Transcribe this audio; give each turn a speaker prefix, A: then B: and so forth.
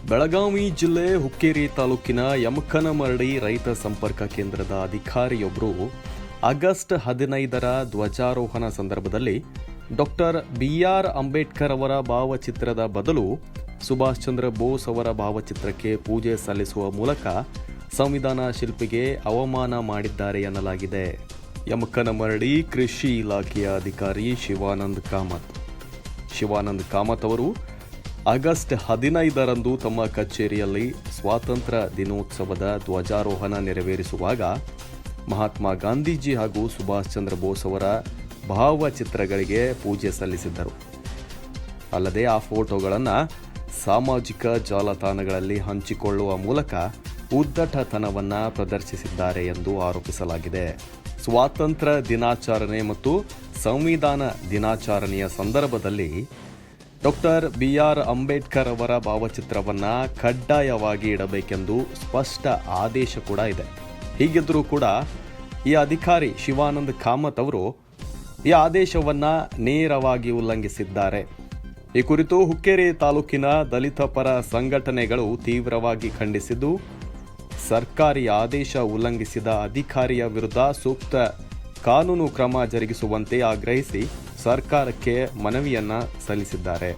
A: ಬೆಳಗಾವಿ ಜಿಲ್ಲೆ ಹುಕ್ಕೇರಿ ತಾಲೂಕಿನ ಯಮಕನಮರಡಿ ರೈತ ಸಂಪರ್ಕ ಕೇಂದ್ರದ ಅಧಿಕಾರಿಯೊಬ್ಬರು ಆಗಸ್ಟ್ 15ರ ಧ್ವಜಾರೋಹಣ ಸಂದರ್ಭದಲ್ಲಿ ಡಾಕ್ಟರ್ ಬಿಆರ್ ಅಂಬೇಡ್ಕರ್ ಅವರ ಭಾವಚಿತ್ರದ ಬದಲು ಸುಭಾಷ್ ಚಂದ್ರ ಬೋಸ್ ಅವರ ಭಾವಚಿತ್ರಕ್ಕೆ ಪೂಜೆ ಸಲ್ಲಿಸುವ ಮೂಲಕ ಸಂವಿಧಾನ ಶಿಲ್ಪಿಗೆ ಅವಮಾನ ಮಾಡಿದ್ದಾರೆ ಎನ್ನಲಾಗಿದೆ. ಯಮಕನಮರಡಿ ಕೃಷಿ ಇಲಾಖೆಯ ಅಧಿಕಾರಿ ಶಿವಾನಂದ್ ಕಾಮತ್ ಅವರು ಆಗಸ್ಟ್ 15ರಂದು ತಮ್ಮ ಕಚೇರಿಯಲ್ಲಿ ಸ್ವಾತಂತ್ರ್ಯ ದಿನೋತ್ಸವದ ಧ್ವಜಾರೋಹಣ ನೆರವೇರಿಸುವಾಗ ಮಹಾತ್ಮ ಗಾಂಧೀಜಿ ಹಾಗೂ ಸುಭಾಷ್ ಚಂದ್ರ ಬೋಸ್ ಅವರ ಭಾವಚಿತ್ರಗಳಿಗೆ ಪೂಜೆ ಸಲ್ಲಿಸಿದ್ದರು. ಅಲ್ಲದೆ ಆ ಫೋಟೋಗಳನ್ನು ಸಾಮಾಜಿಕ ಜಾಲತಾಣಗಳಲ್ಲಿ ಹಂಚಿಕೊಳ್ಳುವ ಮೂಲಕ ಉದ್ದಟತನವನ್ನು ಪ್ರದರ್ಶಿಸಿದ್ದಾರೆ ಎಂದು ಆರೋಪಿಸಲಾಗಿದೆ. ಸ್ವಾತಂತ್ರ್ಯ ದಿನಾಚರಣೆ ಮತ್ತು ಸಂವಿಧಾನ ದಿನಾಚರಣೆಯ ಸಂದರ್ಭದಲ್ಲಿ ಡಾಕ್ಟರ್ ಬಿಆರ್ ಅಂಬೇಡ್ಕರ್ ಅವರ ಭಾವಚಿತ್ರವನ್ನು ಕಡ್ಡಾಯವಾಗಿ ಇಡಬೇಕೆಂದು ಸ್ಪಷ್ಟ ಆದೇಶ ಕೂಡ ಇದೆ. ಹೀಗಿದ್ದರೂ ಕೂಡ ಈ ಅಧಿಕಾರಿ ಶಿವಾನಂದ್ ಕಾಮತ್ ಅವರು ಈ ಆದೇಶವನ್ನು ನೇರವಾಗಿ ಉಲ್ಲಂಘಿಸಿದ್ದಾರೆ. ಈ ಕುರಿತು ಹುಕ್ಕೇರಿ ತಾಲೂಕಿನ ದಲಿತ ಪರ ಸಂಘಟನೆಗಳು ತೀವ್ರವಾಗಿ ಖಂಡಿಸಿದ್ದು, ಸರ್ಕಾರಿ ಆದೇಶ ಉಲ್ಲಂಘಿಸಿದ ಅಧಿಕಾರಿಯ ವಿರುದ್ಧ ಸೂಕ್ತ ಕಾನೂನು ಕ್ರಮ ಜರುಗಿಸುವಂತೆ ಆಗ್ರಹಿಸಿ ಸರ್ಕಾರಕ್ಕೆ ಮನವಿಯನ್ನ ಸಲ್ಲಿಸಿದ್ದಾರೆ.